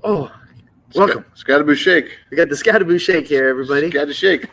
Oh, welcome. Scatterboo Shake. We got the Scatterboo Shake here, everybody. Scatter Shake.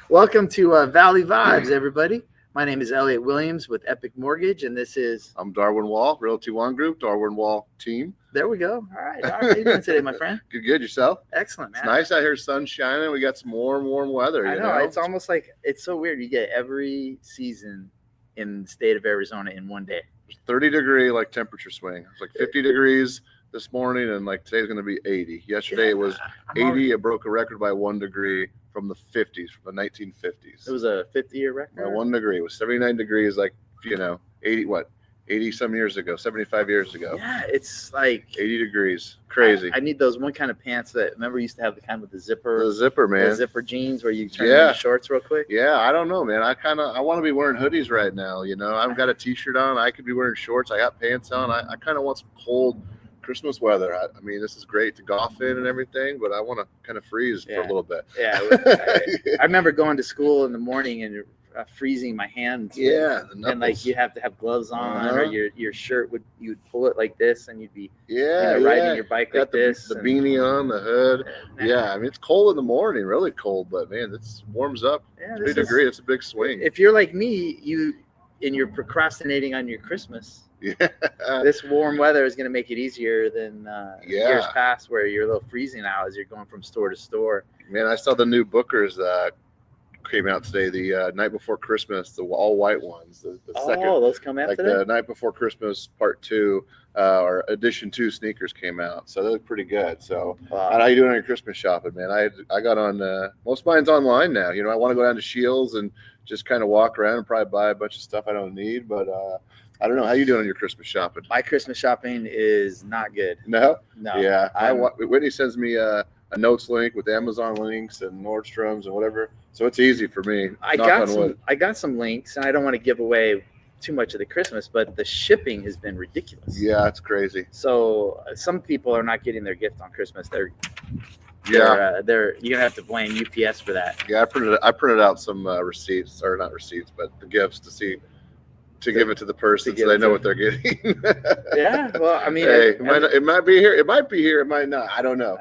Welcome to Valley Vibes, everybody. My name is Elliot Williams with Epic Mortgage, and this is... I'm Darwin Wall, Realty One Group, Darwin Wall team. There we go. All right. How are you doing today, my friend? Good. Yourself? Excellent, man. It's nice out here, sun shining. We got some warm weather. I know. It's almost like, it's so weird. You get every season in the state of Arizona in one day. 30-degree like temperature swing. It's like 50 degrees this morning, and like today's going to be 80. Yesterday it was 80. It broke a record by 1 degree from the 50s, from the 1950s. It was a 50-year record? By 1 degree. It was 79 degrees, like, 80 some years ago, 75 years ago. Yeah, it's like 80 degrees. Crazy. I need those one kind of pants that, remember, you used to have the kind with the zipper. The zipper, man. The zipper jeans where you turn into shorts real quick. Yeah, I don't know, man. I want to be wearing hoodies right now. I've got a t-shirt on. I could be wearing shorts. I got pants on. I kind of want some cold Christmas weather. I mean, this is great to golf in and everything, but I want to kind of freeze for a little bit. Yeah. I remember going to school in the morning and freezing my hands. Yeah. And like you have to have gloves on, or your shirt you'd pull it like this, and you'd be riding your bike like this. The beanie on, the hood. Yeah, I mean, it's cold in the morning, really cold, but man, it warms up. 3 degrees. It's a big swing. If you're like me, you're procrastinating on your Christmas. Yeah, this warm weather is going to make it easier than years past, where you're a little freezing out as you're going from store to store. Man, I saw the new Bookers came out today. The night before Christmas, the all white ones. The second, those come out today. The night before Christmas, part 2 or edition 2 sneakers came out, so they look pretty good. So, how you doing on your Christmas shopping, man? I got on most of mine's online now. I want to go down to Shields and just kind of walk around and probably buy a bunch of stuff I don't need, but. I don't know. How you doing on your Christmas shopping? My Christmas shopping is not good. No? No. Yeah. Whitney sends me a notes link with Amazon links and Nordstrom's and whatever. So it's easy for me. I got some links, and I don't want to give away too much of the Christmas, but the shipping has been ridiculous. Yeah, it's crazy. So some people are not getting their gift on Christmas. You're gonna have to blame UPS for that. Yeah, I printed out some receipts, or not receipts, but the gifts to give it to the person so they know what they're getting. Yeah, well, I mean, it might be here. It might be here. It might not. I don't know.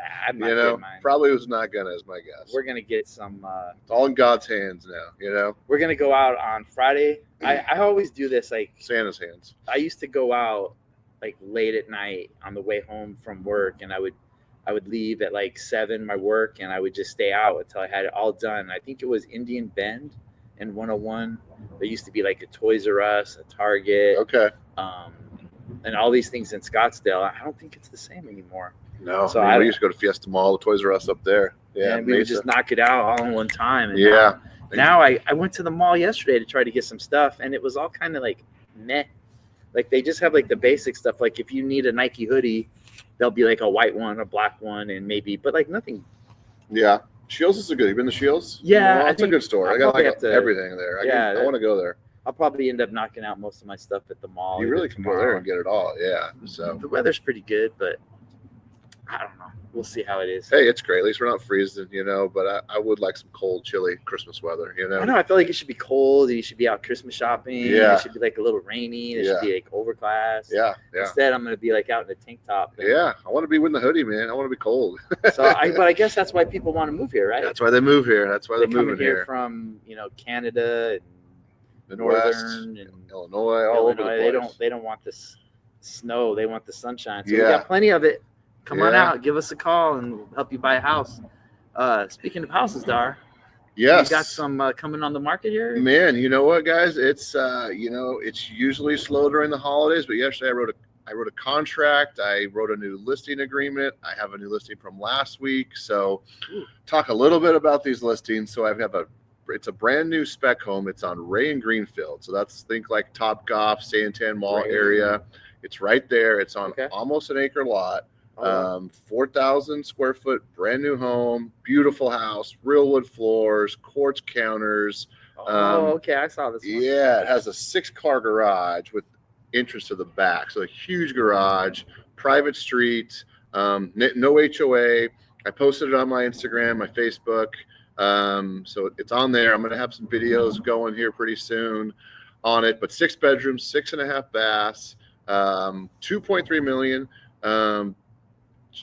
Probably was not gonna, is my guess. We're gonna get some. It's all in God's hands now. We're gonna go out on Friday. I always do this, like Santa's hands. I used to go out like late at night on the way home from work, and I would leave at like 7 my work, and I would just stay out until I had it all done. I think it was Indian Bend and 101. There used to be like a Toys R Us, a Target, and all these things in Scottsdale. I don't think it's the same anymore. No, so we used to go to Fiesta Mall, the Toys R Us up there. Yeah, and we would just knock it out all in one time. And now I went to the mall yesterday to try to get some stuff, and it was all kind of like meh. Like they just have like the basic stuff. Like if you need a Nike hoodie, there'll be like a white one, a black one, and but like nothing. Yeah. Shields is a good. You been to Shields? Yeah, it's a good store. I got everything there. I want to go there. I'll probably end up knocking out most of my stuff at the mall. You really can go there and get it all. Yeah. So the weather's pretty good, but I don't know. We'll see how it is. Hey, it's great. At least we're not freezing, but I would like some cold, chilly Christmas weather, I know. I feel like it should be cold. You should be out Christmas shopping. Yeah. It should be like a little rainy. It should be like overcast. Yeah. Instead, I'm going to be like out in a tank top. Yeah. I want to be with the hoodie, man. I want to be cold. But I guess that's why people want to move here, right? That's why they move here. That's why they're moving here from, Canada and Northern and Illinois, all over the place. They don't want this snow. They want the sunshine. So we got plenty of it. Come on out, give us a call, and we'll help you buy a house. Speaking of houses, Dar, yes, you got some coming on the market here. Man, you know what, guys? It's it's usually slow during the holidays, but yesterday I wrote a contract. I wrote a new listing agreement. I have a new listing from last week. So, talk a little bit about these listings. So it's a brand new spec home. It's on Ray and Greenfield. So think like Topgolf, Santan Mall area. It's right there. It's on almost an acre lot. 4,000 square foot, brand new home, beautiful house, real wood floors, quartz counters. I saw this one. Yeah, it has a 6-car garage with entrance to the back. So a huge garage, private street, no HOA. I posted it on my Instagram, my Facebook. So it's on there. I'm going to have some videos going here pretty soon on it, but 6 bedrooms, 6.5 baths, 2.3 million.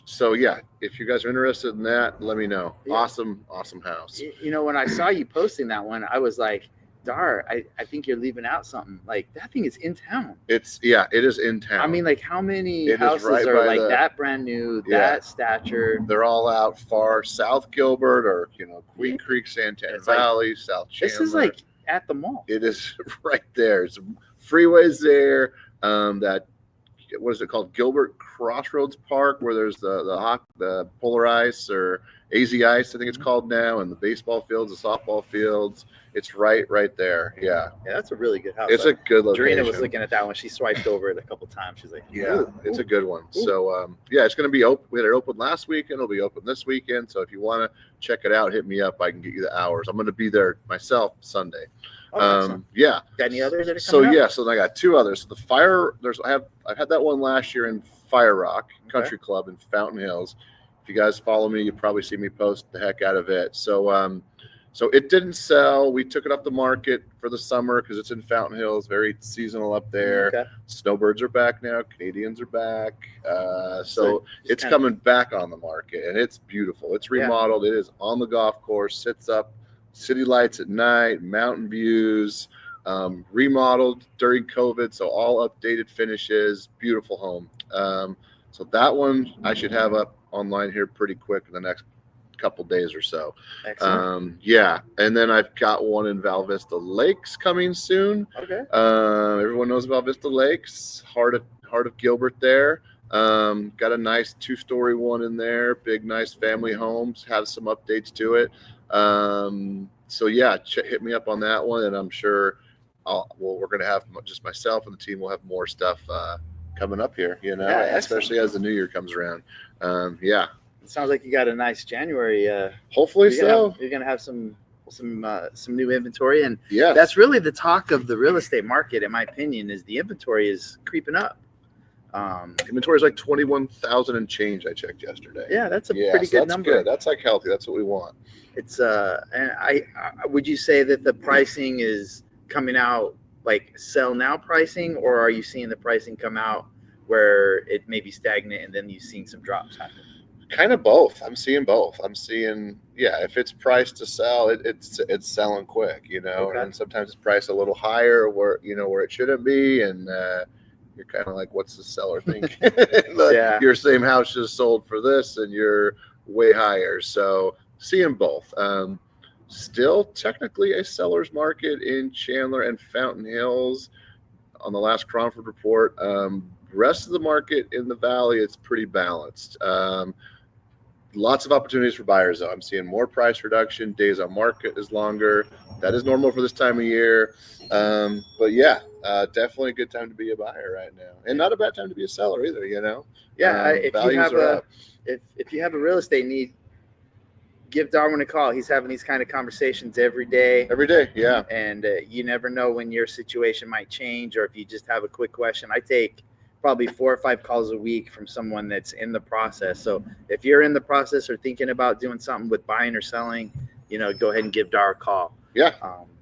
So yeah, if you guys are interested in that, let me know. Yeah. Awesome house. You know, when I saw you posting that one, I was like, Dar, I think you're leaving out something. Like, that thing is in town. It is in town. I mean, like, how many It is houses right are by like the- that brand new, Yeah. that stature? They're all out far South Gilbert or Queen Yeah. Creek, Santana It's like- Valley, South Chandler. This is like at the mall. It is right there. It's freeways there. That what is it called? Gilbert Crossroads Park, where there's the Polar Ice or AZ Ice, I think it's called now, and the baseball fields, the softball fields. It's right there. Yeah, That's a really good house. it's a good location. Dorina was looking at that one. She swiped over it a couple times. She's like, Yeah, ooh, it's ooh. a good one. Ooh. So it's going to be open. We had it open last weekend. It'll be open this weekend. So if you want to check it out, hit me up. I can get you the hours. I'm going to be there myself Sunday. Oh, excellent. Yeah. Got any others that are So coming up? so then I got two others. So the fire. I've had that one last year in Fire Rock Country Club in Fountain Hills. If you guys follow me, you probably see me post the heck out of it. So so it didn't sell. We took it off the market for the summer because it's in Fountain Hills, very seasonal up there. Okay. Snowbirds are back now. Canadians are back. So it's kinda- coming back on the market, and it's beautiful. It's remodeled. It is on the golf course. Sits up, city lights at night, mountain views. Remodeled during COVID, so all updated finishes. Beautiful home. So that one I should have up online here pretty quick in the next couple days or so. Excellent. And then I've got one in Val Vista Lakes coming soon. Okay. Everyone knows Val Vista Lakes, heart of Gilbert there. Got a nice 2-story one in there, big nice family homes, have some updates to it. So yeah, hit me up on that one, and I'm sure we're going to have just myself and the team will have more stuff coming up here, especially as the new year comes around. It sounds like you got a nice January. Hopefully so. You're gonna have some new inventory, and Yeah, that's really the talk of the real estate market, in my opinion, is the inventory is creeping up. inventory is like 21,000 and change. I checked yesterday. Yeah, that's a pretty good number. Good. That's like healthy. That's what we want. It's and I would you say that the pricing is coming out like sell now pricing, or are you seeing the pricing come out where it may be stagnant and then you're seeing some drops happen? Kind of both. I'm seeing both. I'm seeing, if it's priced to sell, it's selling quick, Okay. and sometimes it's priced a little higher where it shouldn't be, and you're kind of like, what's the seller think? Your same house just sold for this, and you're way higher. So seeing both. Still technically a seller's market in Chandler and Fountain Hills on the last Crawford report. Rest of the market in the valley, it's pretty balanced. Lots of opportunities for buyers, though. I'm seeing more price reduction. Days on market is longer. That is normal for this time of year. But definitely a good time to be a buyer right now, and not a bad time to be a seller either. If you have a real estate need, give Darwin a call. He's having these kind of conversations every day. Every day, yeah. And you never know when your situation might change, or if you just have a quick question. I take probably 4 or 5 calls a week from someone that's in the process. So if you're in the process or thinking about doing something with buying or selling, go ahead and give Dar a call. Yeah.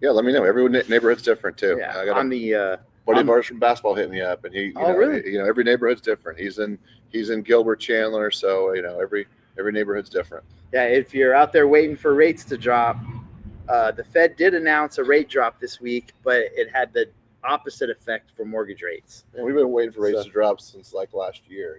Let me know. Every neighborhood's different too. Yeah. I got a buddy of ours from basketball hitting me up, and he, really? every neighborhood's different. He's in Gilbert, Chandler, so every neighborhood's different. Yeah. If you're out there waiting for rates to drop, the Fed did announce a rate drop this week, but it had the opposite effect for mortgage rates. And we've been waiting for rates to drop since like last year,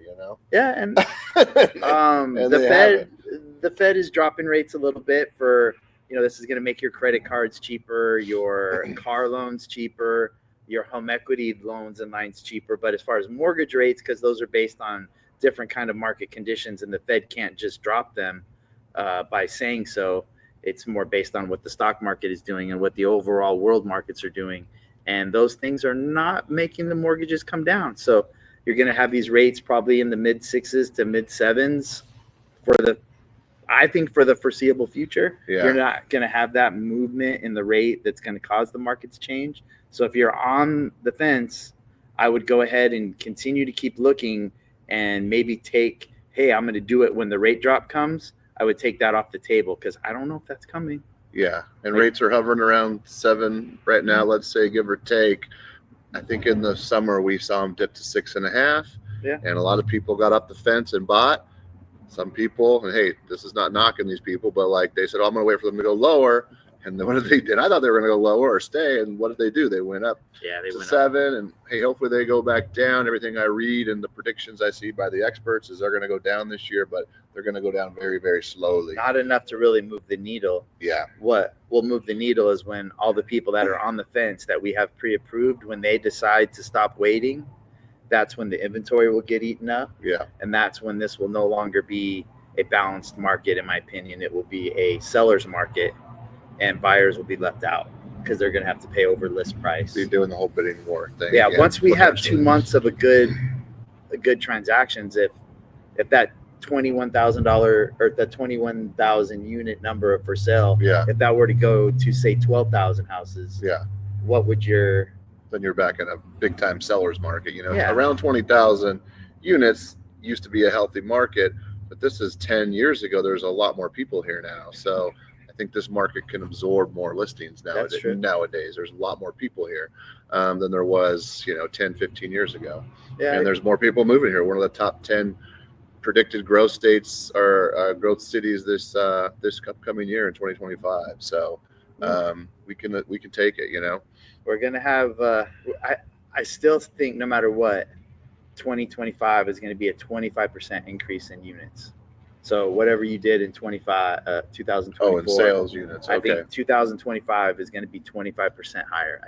Yeah, and and the Fed is dropping rates a little bit for, this is going to make your credit cards cheaper, your car loans cheaper, your home equity loans and lines cheaper. But as far as mortgage rates, because those are based on different kind of market conditions, and the Fed can't just drop them by saying so. It's more based on what the stock market is doing and what the overall world markets are doing. And those things are not making the mortgages come down. So you're going to have these rates probably in the mid 6s to mid 7s for the foreseeable future. Yeah. You're not going to have that movement in the rate that's going to cause the market to change. So if you're on the fence, I would go ahead and continue to keep looking and maybe I'm going to do it when the rate drop comes. I would take that off the table because I don't know if that's coming. Yeah, and rates are hovering around 7 right now, let's say, give or take. I think in the summer we saw them dip to 6.5. Yeah. And a lot of people got up the fence and bought. some people, and hey, this is not knocking these people, but like they said, oh, I'm going to wait for them to go lower. And then what did they do? I thought they were going to go lower or stay. And what did they do? They went up to 7. And hey, hopefully they go back down. Everything I read and the predictions I see by the experts is they're going to go down this year, but they're going to go down very, very slowly. Not enough to really move the needle. Yeah. What will move the needle is when all the people that are on the fence that we have pre-approved, when they decide to stop waiting, that's when the inventory will get eaten up. Yeah. And that's when this will no longer be a balanced market, in my opinion. It will be a seller's market, and buyers will be left out because they're going to have to pay over list price. You're doing the whole bidding war thing. Yeah. Once we have 2 months of a good transactions, if that $21,000 or the 21,000 unit number for sale, if that were to go to say 12,000 houses, what would your? Then you're back in a big time seller's market. Around 20,000 units used to be a healthy market, but this is 10 years ago. There's a lot more people here now, so I think this market can absorb more listings nowadays. There's a lot more people here than there was 10, 15 years ago. And there's more people moving here. One of the top 10 predicted growth states or growth cities this upcoming year in 2025. So we can take it. We're gonna have I still think no matter what, 2025 is going to be a 25% increase in units. So whatever you did in 2024. Oh, in sales units. I think 2025 is going to be 25% higher.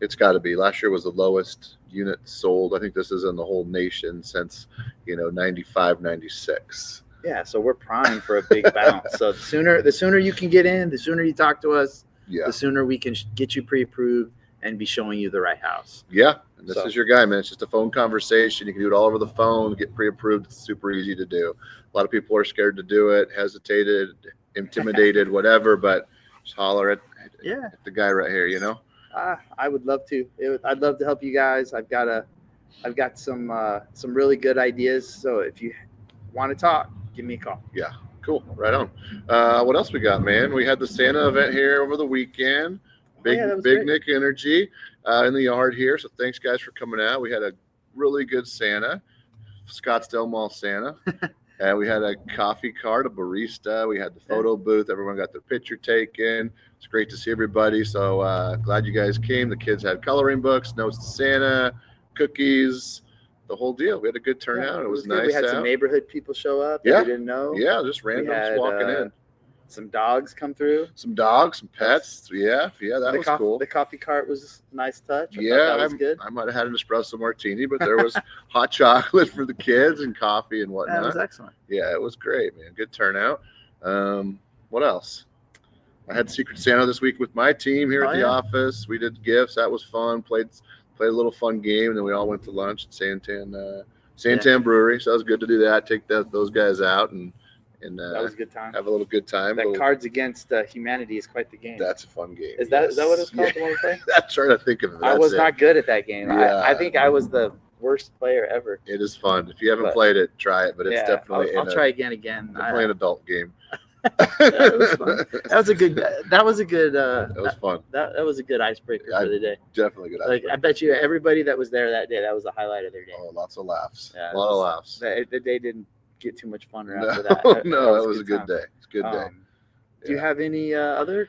It's got to be. Last year was the lowest unit sold. I think this is in the whole nation since 95, 96. Yeah, so we're primed for a big bounce. So the sooner you can get in, the sooner you talk to us, the sooner we can get you pre-approved and be showing you the right house. Yeah, and this is your guy, man. It's just a phone conversation. You can do it all over the phone, get pre-approved. It's super easy to do. A lot of people are scared to do it, hesitated, intimidated, whatever, but just holler at the guy right here, I would love to. I'd love to help you guys. I've got some really good ideas. So if you want to talk, give me a call. Yeah, cool. Right on. What else we got, man? We had the Santa event here over the weekend. Big Nick energy in the yard here. So thanks, guys, for coming out. We had a really good Santa, Scottsdale Mall Santa. And we had a coffee cart, a barista. We had the photo booth. Everyone got their picture taken. It's great to see everybody. So glad you guys came. The kids had coloring books, notes to Santa, cookies, the whole deal. We had a good turnout. It was nice. We had some neighborhood people show up that we didn't know. Yeah, just randoms walking in. Some dogs come through. Some dogs, some pets. Yeah, that was cool. The coffee cart was a nice touch. That was good. I might have had an espresso martini, but there was hot chocolate for the kids and coffee and whatnot. That was excellent. Yeah, it was great, man. Good turnout. What else? I had Secret Santa this week with my team here at the office. We did gifts. That was fun. Played a little fun game, and then we all went to lunch at Santan Brewery. So it was good to do that. Take those guys out and that was a good time. Have a little good time. Cards Against Humanity is quite the game. That's a fun game. Is that what it's called? The one we play? I'm trying to think of it. I was not good at that game. Yeah. I think I was the worst player ever. It is fun. If you haven't played it, try it. But it's definitely. I'll try again. Definitely an adult game. That was fun. That was a good. That was fun. That was a good icebreaker for the day. Definitely good icebreaker. I bet you everybody that was there that day, that was the highlight of their day. Oh, lots of laughs. Yeah, a lot of laughs. The day didn't get too much fun after that. No, it was a good day. It's a good day. Do you have any other?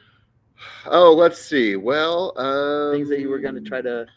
Oh, let's see. Well, things that you were going to try to.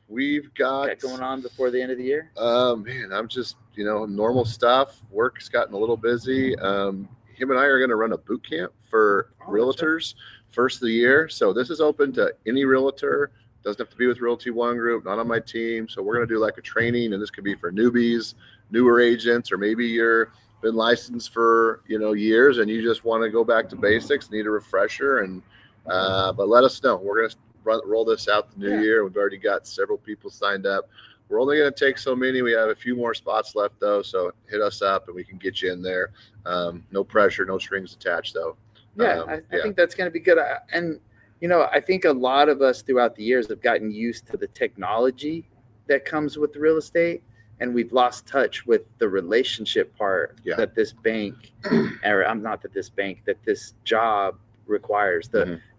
We've got going on before the end of the year. Man, I'm just normal stuff. Work's gotten a little busy. Him and I are going to run a boot camp for realtors first of the year. So this is open to any realtor. Doesn't have to be with Realty One Group. Not on my team. So we're going to do like a training, and this could be for newbies, newer agents, or maybe you're been licensed for years and you just want to go back to basics, need a refresher. And but let us know. We're going to roll this out the new year. We've already got several people signed up. We're only going to take so many. We have a few more spots left though, so hit us up and we can get you in there. No pressure, no strings attached though. I think that's going to be good. And I think a lot of us throughout the years have gotten used to the technology that comes with real estate, and we've lost touch with the relationship part that this bank, that this job requires.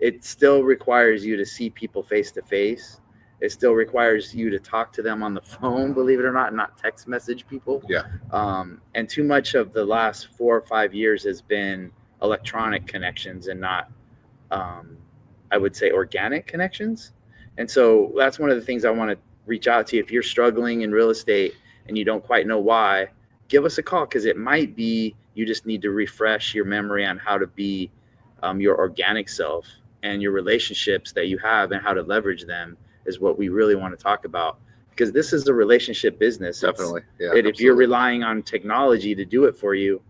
It still requires you to see people face to face It still requires you to talk to them on the phone, believe it or not text message people. Yeah. And too much of the last 4 or 5 years has been electronic connections and not, I would say, organic connections. And so that's one of the things I want to reach out to you. If you're struggling in real estate and you don't quite know why, give us a call, because it might be you just need to refresh your memory on how to be your organic self, and your relationships that you have and how to leverage them is what we really want to talk about, because this is a relationship business. Definitely. Yeah. If you're relying on technology to do it for you,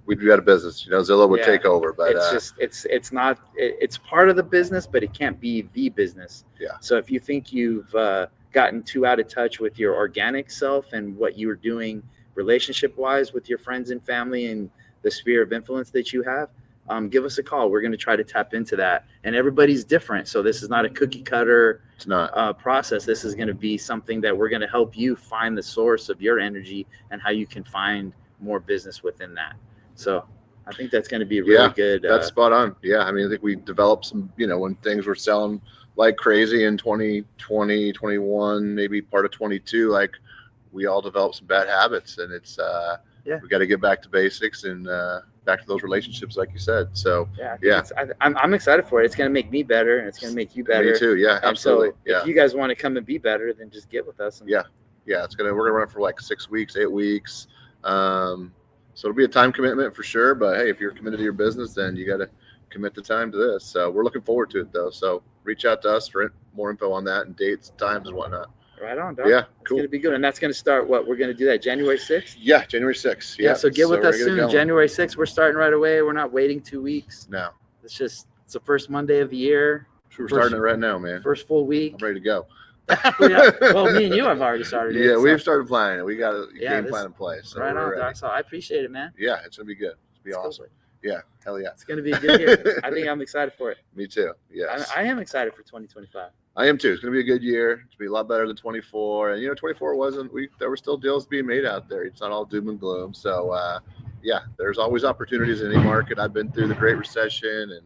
we'd be out of business. Zillow would take over, but it's not. It's part of the business, but it can't be the business. Yeah. So if you think you've gotten too out of touch with your organic self and what you were doing relationship wise with your friends and family and the sphere of influence that you have, give us a call. We're going to try to tap into that. And everybody's different, so this is not a cookie cutter process. This is going to be something that we're going to help you find the source of your energy and how you can find more business within that. So I think that's going to be really good. That's spot on. Yeah. I mean, I think we developed some, when things were selling like crazy in 2020, 21, maybe part of 22, like we all developed some bad habits, and it's, we got to get back to basics and back to those relationships, like you said. So I'm excited for it. It's going to make me better, and it's going to make you better. Me too. Yeah, absolutely. So if you guys want to come and be better, then just get with us. We're gonna run it for like 6 weeks, 8 weeks. So it'll be a time commitment for sure. But hey, if you're committed to your business, then you got to commit the time to this. So we're looking forward to it, though. So reach out to us for more info on that and dates, times, and whatnot. Right on, dog. Yeah, cool. It's going to be good. And that's going to start we're going to do that January 6th? Yeah, January 6th. Yeah, so get with us soon. January 6th, we're starting right away. We're not waiting 2 weeks. No. It's the first Monday of the year. We're starting it right now, man. First full week. I'm ready to go. Well, me and you have already started it. Yeah, we've started planning it. We got a game plan in place. So right on, Doc. So I appreciate it, man. Yeah, it's going to be good. It's going to be awesome. Yeah, hell yeah. It's going to be a good year. I think I'm excited for it. Me too. Yes. I am excited for 2025. I am too. It's going to be a good year. It's going to be a lot better than 24. And 24 there were still deals being made out there. It's not all doom and gloom. So there's always opportunities in any market. I've been through the Great Recession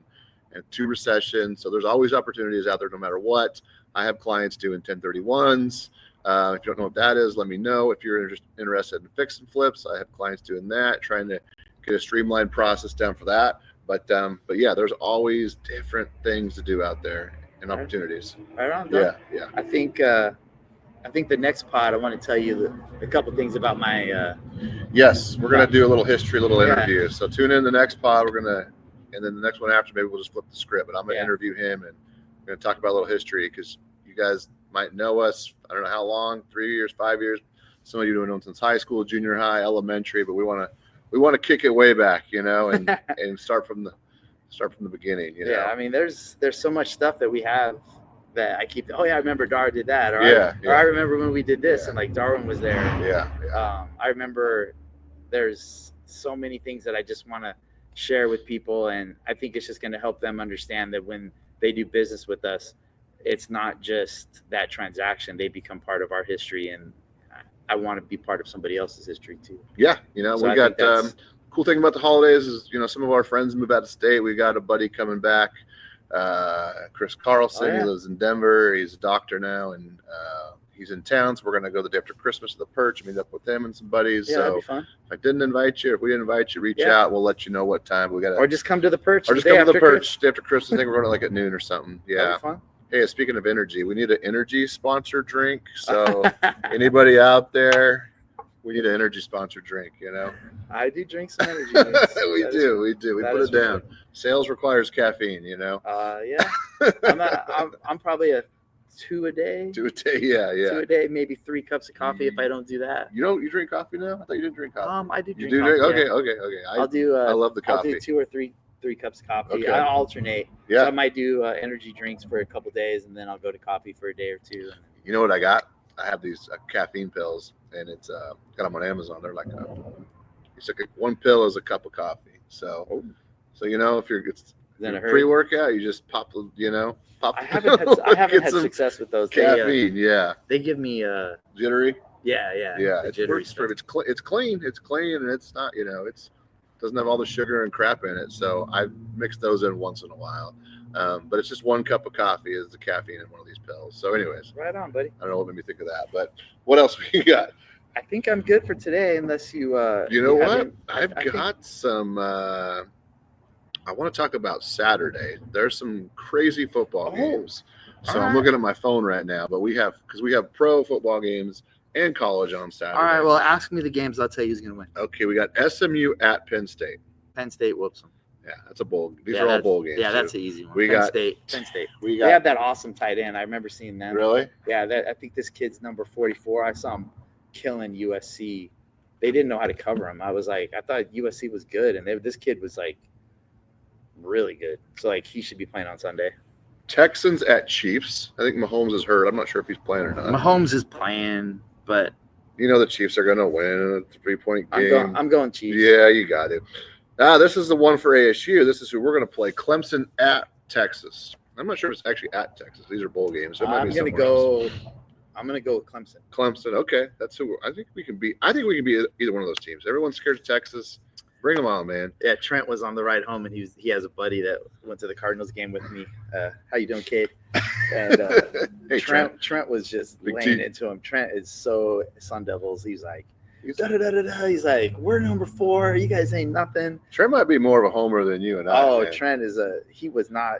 and 2 recessions. So there's always opportunities out there no matter what. I have clients doing 1031s. If you don't know what that is, let me know. If you're interested in fix and flips, I have clients doing that, trying to get a streamlined process down for that. But yeah, there's always different things to do out there and opportunities. Right on. Yeah. I think the next pod, I want to tell you a couple things about my. Yes, we're gonna do a little history, interview. So tune in the next pod. And then the next one after, maybe we'll just flip the script. But I'm gonna interview him, and we're gonna talk about a little history, because you guys might know us. I don't know how long, 3 years, 5 years. Some of you don't know since high school, junior high, elementary, but we want to kick it way back, and and start from the beginning. Yeah, I mean, there's so much stuff that we have that I keep. Oh yeah, I remember Dar did that, or I remember when we did this, and like Darwin was there. Yeah. I remember there's so many things that I just want to share with people, and I think it's just going to help them understand that when they do business with us, it's not just that transaction. They become part of our history, and I want to be part of somebody else's history too. Yeah, so we got cool thing about the holidays is some of our friends move out of state. We got a buddy coming back, Chris Carlson. He lives in Denver. He's a doctor now, and he's in town. So we're gonna go the day after Christmas to the Perch and meet up with him and some buddies. Yeah, that'd be fun. If we didn't invite you, reach out. We'll let you know what time we got. Or just come to the Perch. Or just come to the Perch day after Christmas. I think we're going like at noon or something. Yeah. That'd be fun. Hey, speaking of energy, we need an energy sponsor drink. So anybody out there, we need an energy sponsor drink, I do drink some energy drinks. We do. We put it down. Sure. Sales requires caffeine, Yeah. I'm probably a 2 a day. 2 a day, yeah. 2 a day, maybe 3 cups of coffee if I don't do that. You drink coffee now? I thought you didn't drink coffee. I do drink coffee. Okay. I love the coffee. I'll do 2 or 3 cups of coffee. Okay. I alternate. Yeah. So I might do energy drinks for a couple days, and then I'll go to coffee for a day or 2. You know what I got? I have these caffeine pills, and it's got them on Amazon. They're like one pill is a cup of coffee. So if you're pre-workout, you just pop. I haven't had success with those. Caffeine, They give me jittery. Yeah. It's clean, and it's not. It doesn't have all the sugar and crap in it. So I mix those in once in a while. But it's just 1 cup of coffee is the caffeine in one of these pills. So, anyways, Right on, buddy. I don't know what made me think of that, but what else we got? I think I'm good for today, unless you. You know what? haven't- I've I think- got some. I want to talk about Saturday. There's some crazy football games. So all I'm right. looking at my phone right now, but we have pro football games and college on Saturday. All right. Well, ask me the games. I'll tell you who's going to win. Okay, we got SMU at Penn State. Penn State whoops them. Yeah, that's a bowl. These are all bowl games. Yeah, too. that's an easy one. We Penn got- State. Penn State. We They got have that awesome tight end. I remember seeing them. really. Yeah, I think this kid's number 44. I saw him killing USC. They didn't know how to cover him. I thought USC was good, and this kid was like really good. So like he should be playing on Sunday. Texans at Chiefs. I think Mahomes is hurt. I'm not sure if he's playing or not. Mahomes is playing, but You know the Chiefs are going to win in a 3-point game. I'm going Chiefs. Yeah, you got it. This is the one for ASU. This is who we're going to play. Clemson at Texas. I'm not sure if it's actually at Texas. These are bowl games. So it might I'm be gonna somewhere else. go. I'm gonna go with Clemson. Clemson. Okay, that's who I think we can beat. I think we can beat either one of those teams. Everyone's scared of Texas. Bring them on, man. Yeah, Trent was on the ride home, and he has a buddy that went to the Cardinals game with me. How you doing, kid? And Hey, Trent was just Big laying T. into him. Trent is so Sun Devils. He's like, da da da da da. He's like, we're number 4. You guys ain't nothing. Trent might be more of a homer than you and I. Oh, man. Trent is he was not.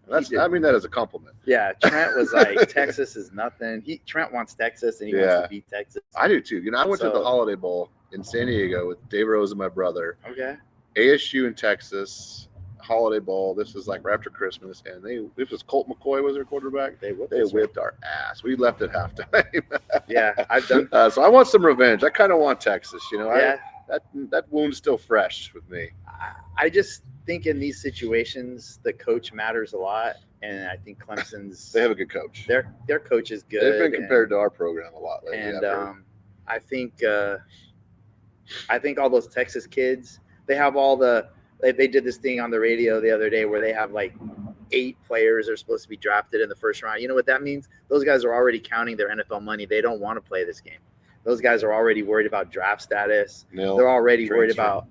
I mean that as a compliment. Yeah, Trent was like, Texas is nothing. Trent wants Texas, and he wants to beat Texas. I do too. You know, I went to the So- Holiday Bowl in San Diego with Dave Rose and my brother. Okay. ASU in Texas, Holiday Bowl. This is like right after Christmas, and this was Colt McCoy was their quarterback. They whipped our ass. We left at halftime. Yeah, I've done. So I want some revenge. I kind of want Texas. You know, Yeah, that wound's still fresh with me. I just think in these situations the coach matters a lot, and I think Clemson's They have a good coach. their coach is good. They've been compared to our program a lot lately. and I've heard. I think all those Texas kids, they have all they did this thing on the radio the other day where they have like 8 players are supposed to be drafted in the first round. You know what that means? Those guys are already counting their NFL money. They don't want to play this game. Those guys are already worried about draft status. They're already worried about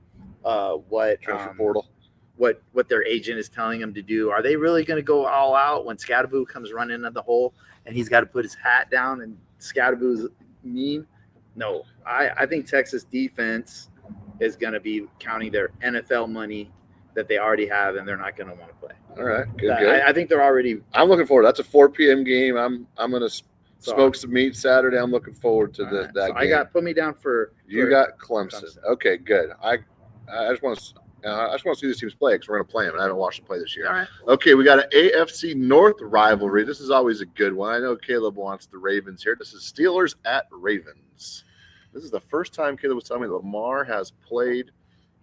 what transfer portal. what their agent is telling them to do. Are they really going to go all out when Scatterboo comes running in the hole and he's got to put his hat down and Scatterboo's mean? No, I think Texas defense is going to be counting their NFL money that they already have, and they're not going to want to play. All right, good. I think they're already. I'm looking forward. That's a 4 p.m. game. I'm going to smoke some meat Saturday. I'm looking forward to that So game. put me down for. You got Clemson. Okay, good. I just want to see these teams play because we're going to play them, and I haven't watched them play this year. All right. Okay, we got an AFC North rivalry. This is always a good one. I know Caleb wants the Ravens here. This is Steelers at Ravens. This is the first time Caleb was telling me Lamar has played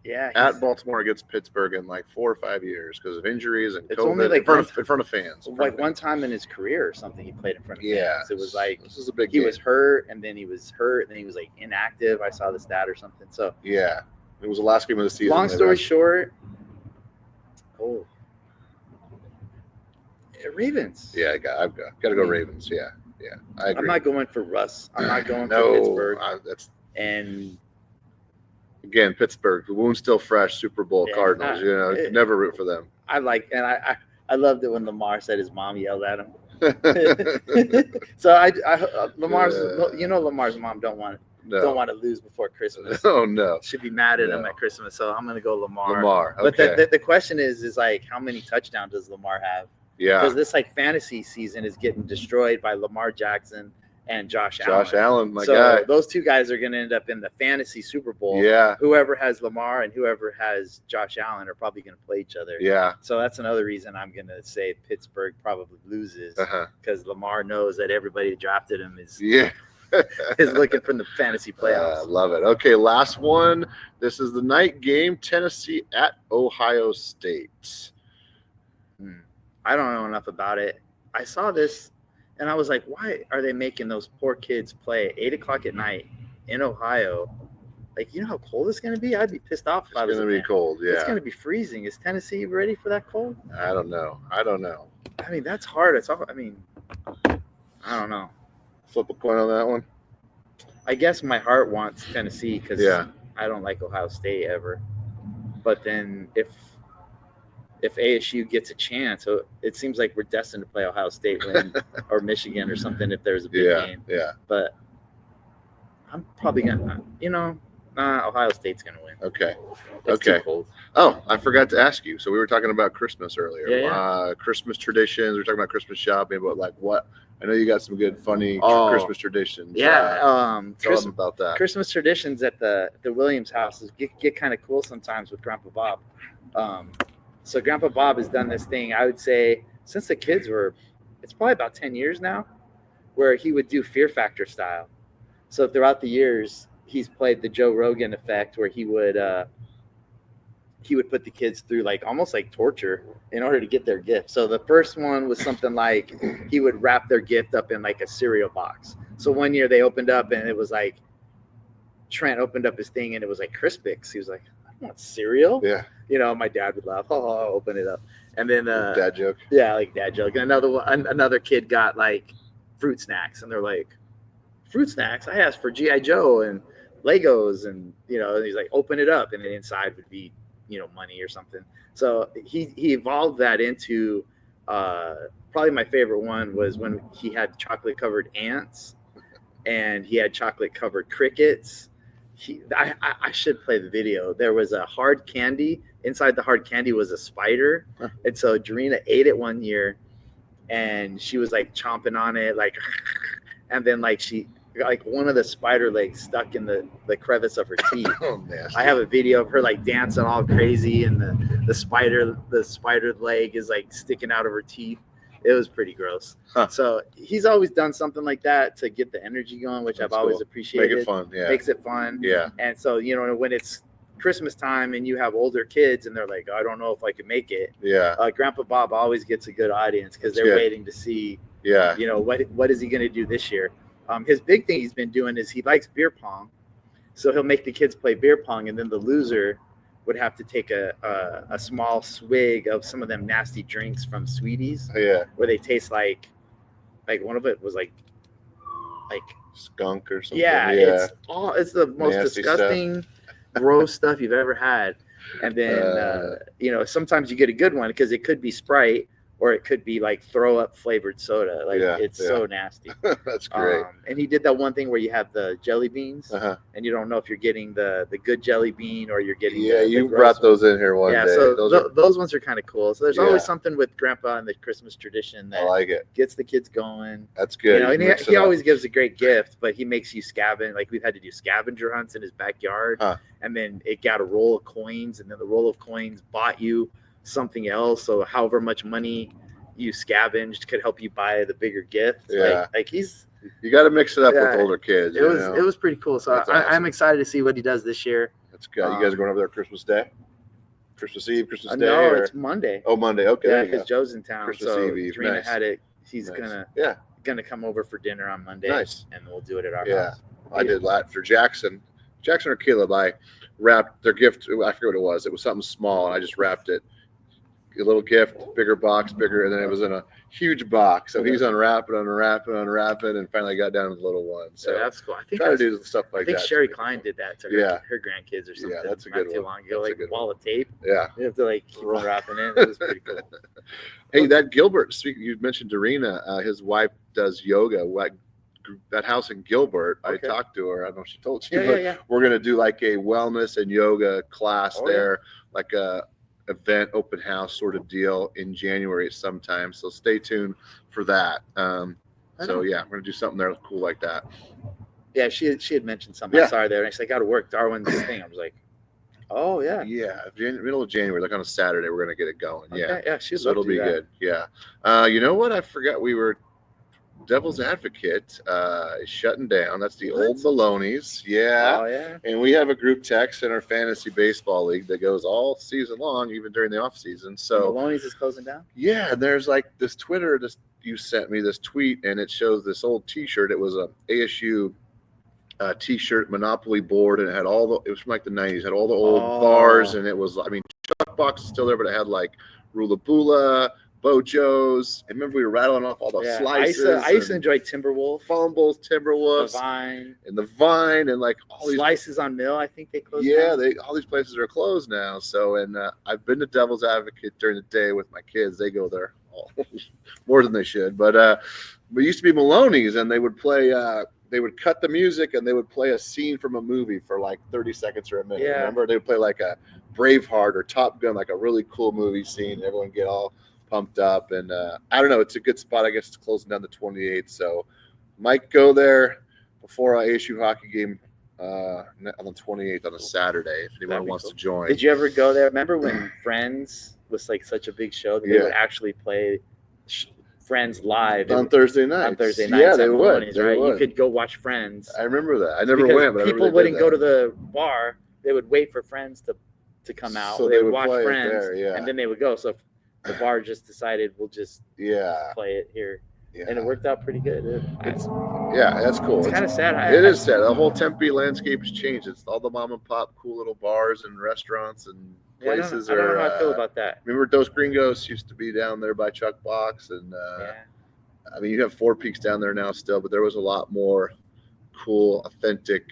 at Baltimore against Pittsburgh in like 4 or 5 years because of injuries and It's COVID only like in front of fans. Like one time in his career or something, he played in front of fans. It was like this is a big he game. was hurt, and then he was hurt, and then he was like inactive. I saw the stat or something. So yeah, it was the last game of the season. long story short, Ravens. Yeah, I've got to go Ravens. Yeah, I agree. I'm not going for Russ. I'm not going for No, Pittsburgh. and again, Pittsburgh, the wound's still fresh. Super Bowl Cardinals. Never root for them. I loved it when Lamar said his mom yelled at him. So Lamar's Lamar's mom don't want to lose before Christmas. Oh no, should be mad at him at Christmas. So I'm gonna go Lamar. Okay. But the question is like how many touchdowns does Lamar have? Yeah, because this like fantasy season is getting destroyed by Lamar Jackson and Josh Allen. Josh Allen, my so guy. Those two guys are going to end up in the fantasy Super Bowl. Yeah. Whoever has Lamar and whoever has Josh Allen are probably going to play each other. Yeah. So that's another reason I'm going to say Pittsburgh probably loses because Lamar knows that everybody that drafted him is is looking for the fantasy playoffs. Love it. Okay, last one. This is the night game. Tennessee at Ohio State. I don't know enough about it. I saw this. And I was like, why are they making those poor kids play at 8 o'clock at night in Ohio? Like, you know how cold it's going to be? I'd be pissed off if I was. It's going to be cold, yeah. It's going to be freezing. Is Tennessee ready for that cold? I don't know. I mean, that's hard. I don't know. Flip a coin on that one? I guess my heart wants Tennessee because I don't like Ohio State ever. But then if if ASU gets a chance. So it seems like we're destined to play Ohio State or Michigan or something if there's a big game. Yeah. But I'm probably gonna, Ohio State's gonna win. Okay. It's too cold. Oh, I forgot to ask you. So we were talking about Christmas earlier. Yeah. Christmas traditions. We were talking about Christmas shopping, but like what? I know you got some good, funny Christmas traditions. Yeah. Tell them about that. Christmas traditions at the Williams house get kind of cool sometimes with Grandpa Bob. So Grandpa Bob has done this thing, I would say, since the kids were, it's probably about 10 years now, where he would do Fear Factor style. So throughout the years, he's played the Joe Rogan effect, where he would put the kids through like almost like torture in order to get their gift. So the first one was something like he would wrap their gift up in like a cereal box. So one year they opened up and it was like Trent opened up his thing and it was like Crispix. He was like, I want cereal. Yeah. My dad would laugh. Oh, I'll open it up. And then dad joke. Yeah, like dad joke. And another kid got like fruit snacks, and they're like, fruit snacks? I asked for G.I. Joe and Legos, and and he's like, open it up, and then inside would be money or something. So he evolved that into probably my favorite one was when he had chocolate covered ants and he had chocolate covered crickets. I should play the video. There was a hard candy. Inside the hard candy was a spider. And so Jarena ate it one year and she was like chomping on it, like, and then like she like one of the spider legs stuck in the crevice of her teeth. Oh, nasty. I have a video of her like dancing all crazy and the spider leg is like sticking out of her teeth. It was pretty gross. Huh. So he's always done something like that to get the energy going, which I've always appreciated. Make it fun. Yeah. Makes it fun. Yeah. And so, when it's Christmas time and you have older kids and they're like, I don't know if I can make it. Yeah. Grandpa Bob always gets a good audience because they're waiting to see, what is he going to do this year? His big thing he's been doing is he likes beer pong. So he'll make the kids play beer pong, and then the loser would have to take a small swig of some of them nasty drinks from Sweeties. Yeah. Where they taste like one of it was like skunk or something. Yeah. It's the most nasty disgusting, gross stuff you've ever had. And then, sometimes you get a good one because it could be Sprite or it could be like throw up flavored soda. It's so nasty. That's great. And he did that one thing where you have the jelly beans and you don't know if you're getting the good jelly bean or you're getting you brought those in here one day. So those ones are kind of cool. So there's always something with Grandpa and the Christmas tradition that I like it. Gets the kids going. That's good. And he always gives a great gift, but he makes you scavenge. Like we've had to do scavenger hunts in his backyard, and then it got a roll of coins, and then the roll of coins bought you something else. So however much money you scavenged could help you buy the bigger gift. Yeah. You got to mix it up with older kids. It was pretty cool. So awesome. I'm excited to see what he does this year. That's good. You guys are going over there Christmas Day? Christmas Eve, Christmas Day? No, it's Monday. Oh, Monday. Okay. Yeah, because Joe's in town. Christmas Eve. Jarena had it. He's gonna come over for dinner on Monday. Nice. And we'll do it at our house. I did that for Jackson or Caleb. I wrapped their gift. I forget what it was. It was something small, and I just wrapped it. A little gift, bigger box, bigger, and then it was in a huge box. So he's unwrapping, and finally got down to the little one. So that's cool. I think try to do stuff like that. I think Sherry Klein did that to her grandkids or something. Yeah, that's a good one. Not too long ago, like a wall of tape. Yeah, you have to keep unwrapping it. It was pretty cool. Hey, that Gilbert. You mentioned Jarena. His wife does yoga. That house in Gilbert. Okay. I talked to her. I don't know if she told you, but we're gonna do like a wellness and yoga class there, like a event open house sort of deal in January sometime. So stay tuned for that. We're gonna do something there cool like that. Yeah, she had mentioned something. I saw her there, and she's like, "I got to work Darwin's thing." I was like, "Oh yeah, middle of January, like on a Saturday, we're gonna get it going." Okay, so it'll be good. Yeah. You know what? I forgot we were. Devil's Advocate is shutting down. That's the old Maloney's. Yeah. Oh, yeah. And we have a group text in our fantasy baseball league that goes all season long, even during the off season. So Maloney's is closing down? Yeah. And there's like this you sent me this tweet, and it shows this old t-shirt. It was a ASU t-shirt Monopoly board, and it had it was from like the 90s, had all the old bars, and it was, Chuck Box is still there, but it had like Rula Bula, Bojo's. I remember we were rattling off all the slices. I used to enjoy Timberwolf, Fumbles, Timberwolves, the Vine, and like all these Slices on Mill. I think they closed. Yeah, down. all these places are closed now. So, and I've been to Devil's Advocate during the day with my kids. They go there more than they should. But we used to be Maloney's, and they would play. They would cut the music and they would play a scene from a movie for like 30 seconds or a minute. Yeah. Remember, they would play like a Braveheart or Top Gun, like a really cool movie scene. Everyone get all pumped up. And I don't know, it's a good spot. I guess it's closing down the 28th. So might go there before our ASU hockey game on the 28th on a Saturday if anyone wants to join. Did you ever go there? Remember when Friends was like such a big show that they would actually play Friends live on Thursday nights? On Thursday nights, yeah, they would. Right? You could go watch Friends. I remember that. I never went, but people wouldn't go to the bar. They would wait for Friends to come out. So they would watch Friends, there, and then they would go. So the bar just decided we'll just play it here. Yeah. And it worked out pretty good. That's cool. It's kind of sad. It is sad. The whole Tempe landscape has changed. It's all the mom and pop cool little bars and restaurants and places. I don't know how I feel about that. Remember Dos Gringos used to be down there by Chuck Box, and I mean, you have Four Peaks down there now still, but there was a lot more cool, authentic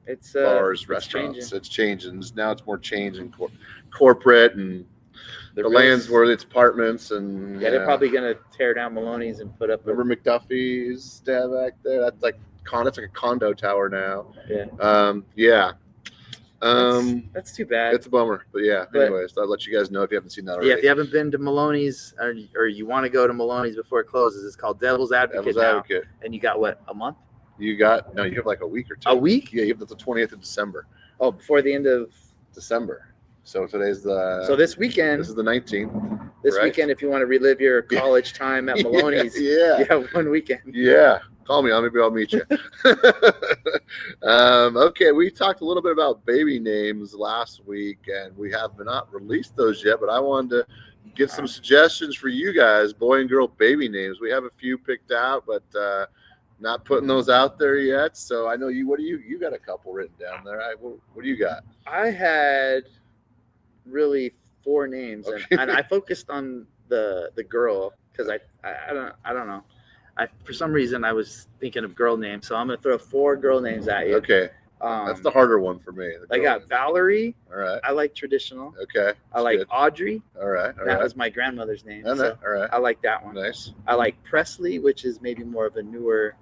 it's bars, restaurants. It's changing. Now it's more change and corporate, and the lands where it's apartments, and they're probably gonna tear down Maloney's and put up. Remember McDuffie's down back there? That's like a condo tower now. That's too bad. It's a bummer, but anyways, I'll let you guys know if you haven't seen that already. Yeah, if you haven't been to Maloney's or you want to go to Maloney's before it closes, it's called Devil's Advocate now. And you got what, a month? You have like a week or two. A week? Yeah, you have the 20th of December. Oh, before the end of December. So today's So this weekend. This is the 19th. This weekend, if you want to relive your college time at Maloney's, you have one weekend. Yeah. Call me. Maybe I'll meet you. Okay, we talked a little bit about baby names last week, and we have not released those yet, but I wanted to get some suggestions for you guys, boy and girl baby names. We have a few picked out, but not putting those out there yet. So I know you got a couple written down there. What do you got? I had really 4 names, and I focused on the girl because I don't know. For some reason, I was thinking of girl names, so I'm going to throw 4 girl names at you. Okay. That's the harder one for me. I got Valerie. All right. I like traditional. Okay. I like Audrey. All right. That was my grandmother's name. All right. I like that one. Nice. I like Presley, which is maybe more of a newer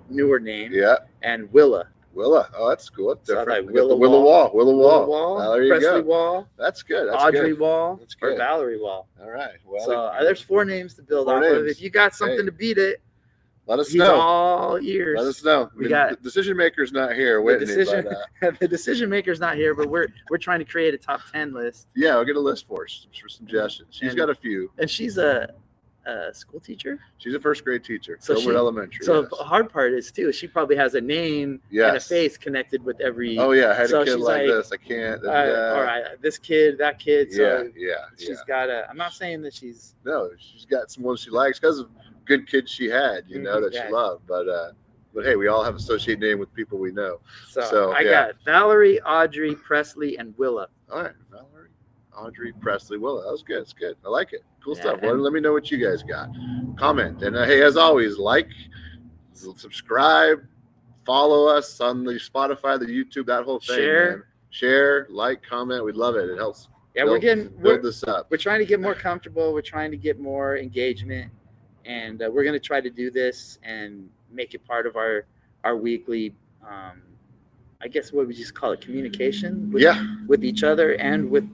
name. Yeah. And Willa. Oh, that's cool. That's different. So I like Willa Wall. There you Presley go. Wall. That's good. Audrey Wall. That's good. Or Valerie Wall. All right. Well, so there's 4 names to build off of. If you got something to beat it, let us know. All ears. Let us know. The decision maker's not here. The decision maker's not here, but we're trying to create a top 10 list. Yeah, I'll get a list for suggestions. She's got a few. And she's a school teacher. She's a first grade teacher. So elementary. So the hard part is too. She probably has a name and a face connected with every. Oh yeah, I had a kid like this. I can't. All right, this kid, that kid. So yeah. She's got a. I'm not saying that she's. No, she's got some ones she likes because of good kids she had, that she loved. But hey, we all have associated name with people we know. So I got Valerie, Audrey, Presley, and Willa. All right, Valerie, Audrey, Presley, Willa. That was good. It's good. I like it. Cool stuff. Well, let me know what you guys got. Comment. And hey, as always, like, subscribe, follow us on the Spotify, the YouTube, that whole thing. Share, like, comment. We'd love it. It helps. Yeah, build this up. We're trying to get more comfortable. We're trying to get more engagement. And we're going to try to do this and make it part of our weekly, I guess what we just call it, communication with each other and with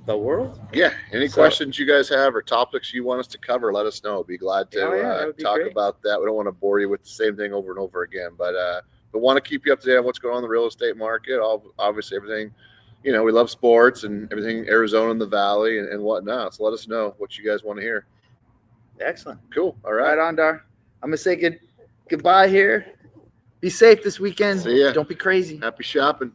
the world. Yeah. Any questions you guys have or topics you want us to cover, let us know. Be glad to talk about that. We don't want to bore you with the same thing over and over again, but want to keep you up to date on what's going on in the real estate market. Obviously, everything, we love sports and everything, Arizona and the Valley and whatnot. So let us know what you guys want to hear. Excellent. Cool. All right. Right on, Dar. I'm going to say goodbye here. Be safe this weekend. See ya. Don't be crazy. Happy shopping.